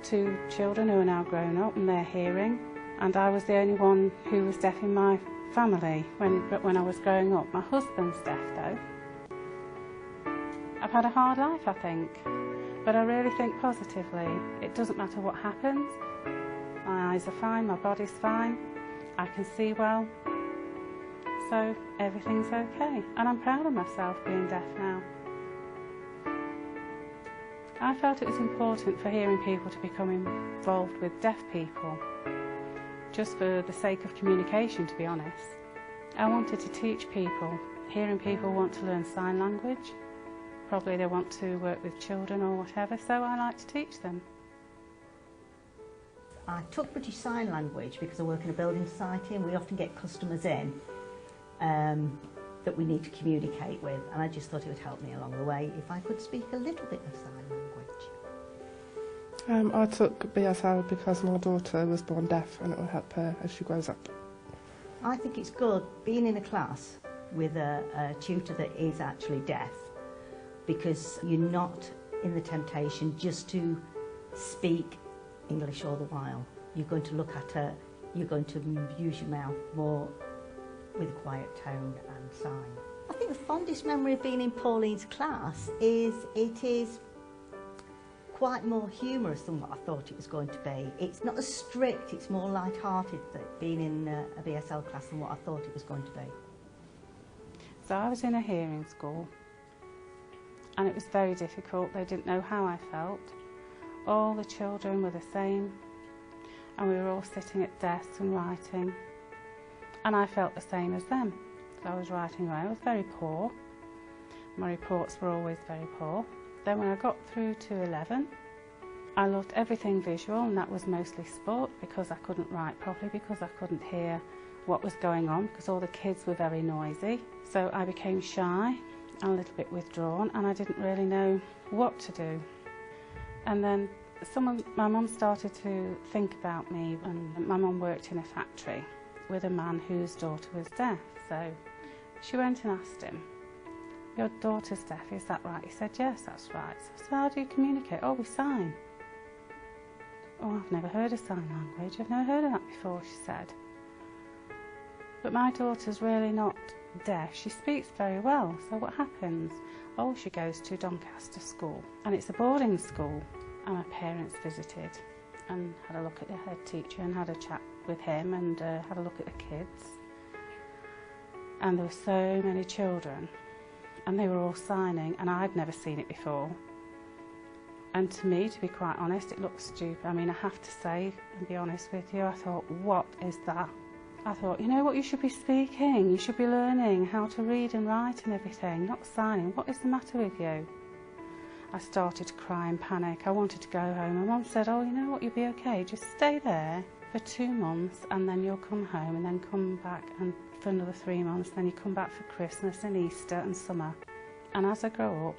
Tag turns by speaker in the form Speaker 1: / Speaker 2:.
Speaker 1: Two children who are now grown up and they're hearing, and I was the only one who was deaf in my family when I was growing up. My husband's deaf though. I've had a hard life, I think, but I really think positively. It doesn't matter what happens. My eyes are fine, my body's fine, I can see well, so everything's okay, and I'm proud of myself being deaf now. I felt it was important for hearing people to become involved with deaf people, just for the sake of communication, to be honest. I wanted to teach people. Hearing people want to learn sign language, probably they want to work with children or whatever, so I like to teach them.
Speaker 2: I took British Sign Language because I work in a building society and we often get customers in that we need to communicate with, and I just thought it would help me along the way if I could speak a little bit of sign language.
Speaker 3: I took BSL because my daughter was born deaf and it will help her as she grows up.
Speaker 2: I think it's good being in a class with a tutor that is actually deaf, because you're not in the temptation just to speak English all the while. You're going to look at her, you're going to use your mouth more with a quiet tone and sign. I think the fondest memory of being in Pauline's class is it is quite more humorous than what I thought it was going to be. It's not as strict, it's more light-hearted being in a BSL class than what I thought it was going to be.
Speaker 1: So I was in a hearing school and it was very difficult. They didn't know how I felt. All the children were the same and we were all sitting at desks and writing, and I felt the same as them. So I was writing away. I was very poor. My reports were always very poor. Then when I got through to 11, I loved everything visual, and that was mostly sport, because I couldn't write properly, because I couldn't hear what was going on, because all the kids were very noisy. So I became shy and a little bit withdrawn, and I didn't really know what to do. And then my mum started to think about me, and my mum worked in a factory with a man whose daughter was deaf. So she went and asked him, "Your daughter's deaf, is that right?" He said, "Yes, that's right." So how do you communicate? "Oh, we sign." "Oh, I've never heard of sign language. I've never heard of that before," she said. "But my daughter's really not deaf. She speaks very well." So what happens? Oh, she goes to Doncaster School, and it's a boarding school. And my parents visited and had a look at the head teacher and had a chat with him and had a look at the kids. And there were so many children, and they were all signing, and I'd never seen it before. And to me, to be quite honest, it looked stupid. I mean, I have to say and be honest with you, I thought, what is that? I thought, you know what you should be speaking? You should be learning how to read and write and everything, not signing. What is the matter with you? I started to cry and panic. I wanted to go home. My mum said, "Oh, you know what, you'll be okay. Just stay there for 2 months and then you'll come home and then come back for another 3 months. Then you come back for Christmas and Easter and summer." And as I grow up,